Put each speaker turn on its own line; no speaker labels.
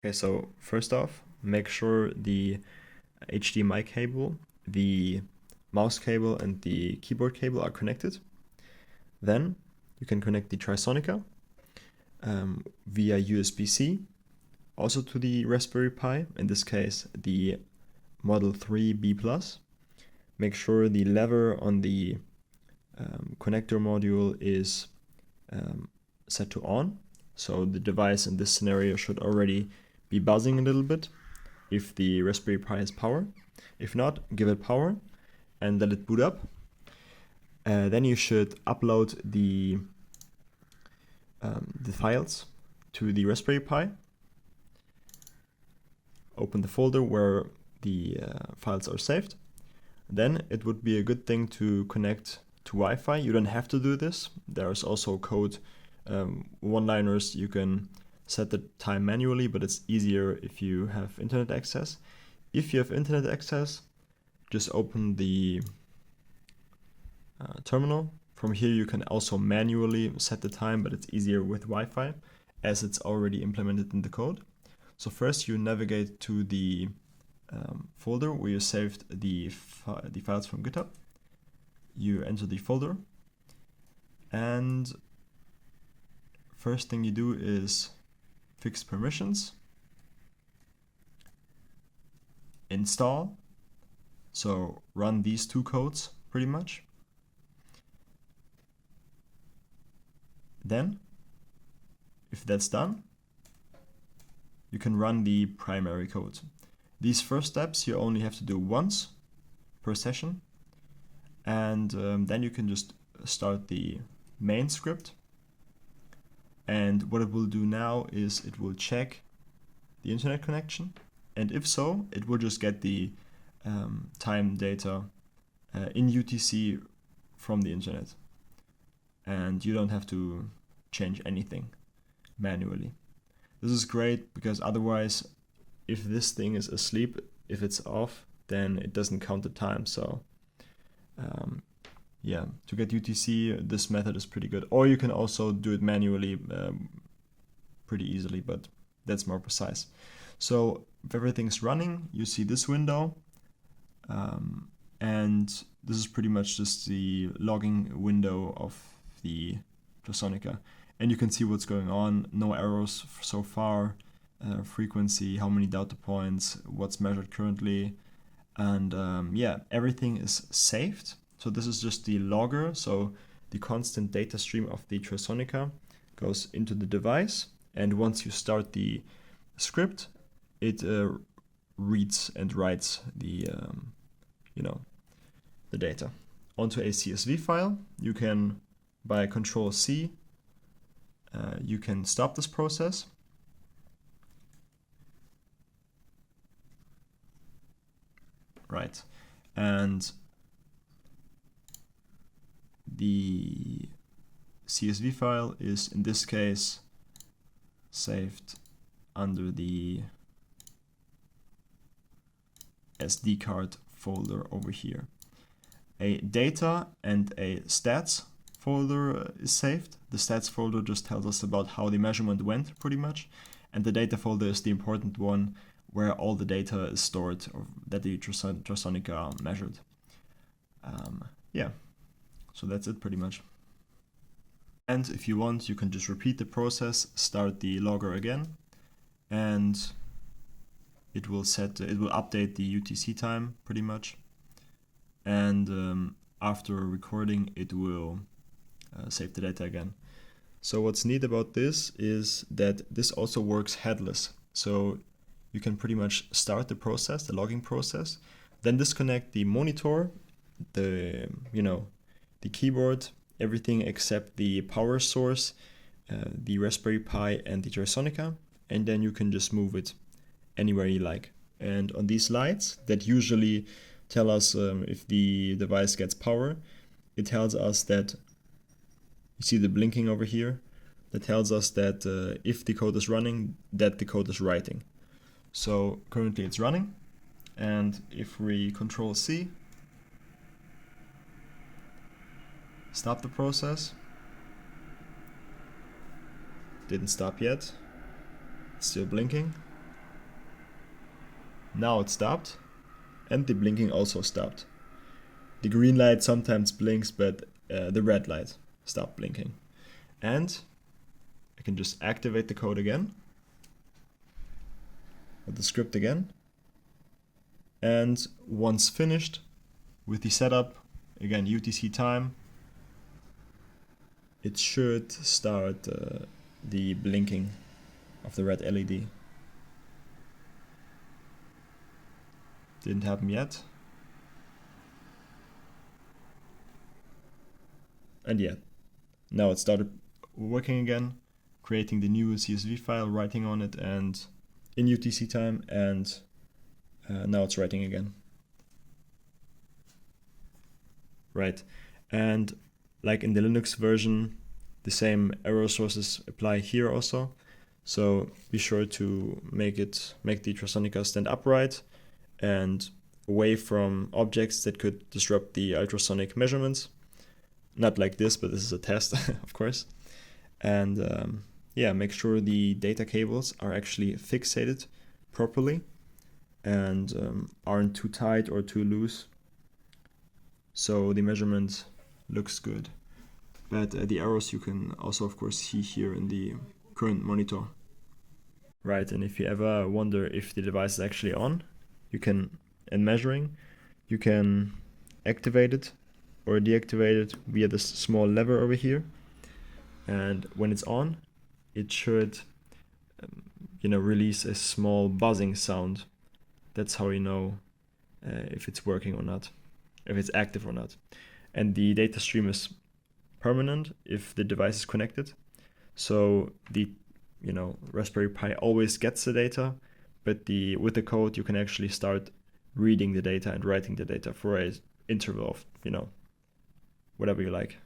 Okay, so first off, make sure the HDMI cable, the mouse cable, and the keyboard cable are connected. Then you can connect the Trisonica via USB-C, also to the Raspberry Pi, in this case the Model 3B+. Make sure the lever on the connector module is set to on, so the device in this scenario should already be buzzing a little bit if the Raspberry Pi has power. If not, give it power and let it boot up. Then you should upload the files to the Raspberry Pi. Open the folder where the files are saved. Then it would be a good thing to connect to Wi-Fi. You don't have to do this. There's also code one-liners. You can set the time manually, but it's easier if you have internet access. If you have internet access, just open the terminal. From here you can also manually set the time, but it's easier with Wi-Fi as it's already implemented in the code. So first you navigate to the folder where you saved the files from GitHub. You enter the folder, and first thing you do is fix permissions, install, so run these two codes pretty much. Then, if that's done, you can run the primary code. These first steps you only have to do once per session, and then you can just start the main script. And what it will do now is it will check the internet connection, and if so, it will just get the time data in UTC from the internet, and you don't have to change anything manually. This is great because otherwise, if this thing is asleep, if it's off, then it doesn't count the time. So yeah, to get UTC, this method is pretty good. Or you can also do it manually pretty easily, but that's more precise. So if everything's running, you see this window, and this is pretty much just the logging window of the Trisonica. And you can see what's going on, no errors so far, frequency, how many data points, what's measured currently, and yeah, everything is saved. So this is just the logger, so the constant data stream of the Trisonica goes into the device, and once you start the script, it reads and writes the the data onto a CSV file. You can, by Control-C, you can stop this process. Right, and the CSV file is in this case saved under the SD card folder over here. A data and a stats folder is saved. The stats folder just tells us about how the measurement went pretty much, and the data folder is the important one where all the data is stored that the Trisonica measured. Yeah, so that's it pretty much. And if you want, you can just repeat the process, start the logger again, and it will update the UTC time pretty much. And after recording, it will save the data again. So what's neat about this is that this also works headless. So you can pretty much start the process, the logging process, then disconnect the monitor, the keyboard, everything except the power source, the Raspberry Pi and the Trisonica, and then you can just move it anywhere you like. And on these lights that usually tell us if the device gets power, it tells us that, you see the blinking over here, that tells us that if the code is running, that the code is writing. So currently it's running, and if we Control-C, stop the process, didn't stop yet, still blinking, Now it stopped, and the blinking also stopped. The green light sometimes blinks, but the red light stopped blinking. And I can just activate the code again, with the script again. And once finished with the setup, again UTC time, it should start the blinking of the red LED. Didn't happen yet. And yeah, now it started working again, creating the new CSV file, writing on it, and in UTC time, and now it's writing again. Right, and like in the Linux version, the same error sources apply here also. So be sure to make the Trisonica stand upright and away from objects that could disrupt the ultrasonic measurements. Not like this, but this is a test, of course. And yeah, make sure the data cables are actually fixated properly and aren't too tight or too loose, so the measurement looks good. But the errors you can also, of course, see here in the current monitor. Right, and if you ever wonder if the device is actually on, you can, in measuring, you can activate it or deactivate it via this small lever over here. And when it's on, it should release a small buzzing sound. That's how you know if it's working or not, if it's active or not. And the data stream is permanent if the device is connected. So the Raspberry Pi always gets the data, but with the code you can actually start reading the data and writing the data for an interval of whatever you like.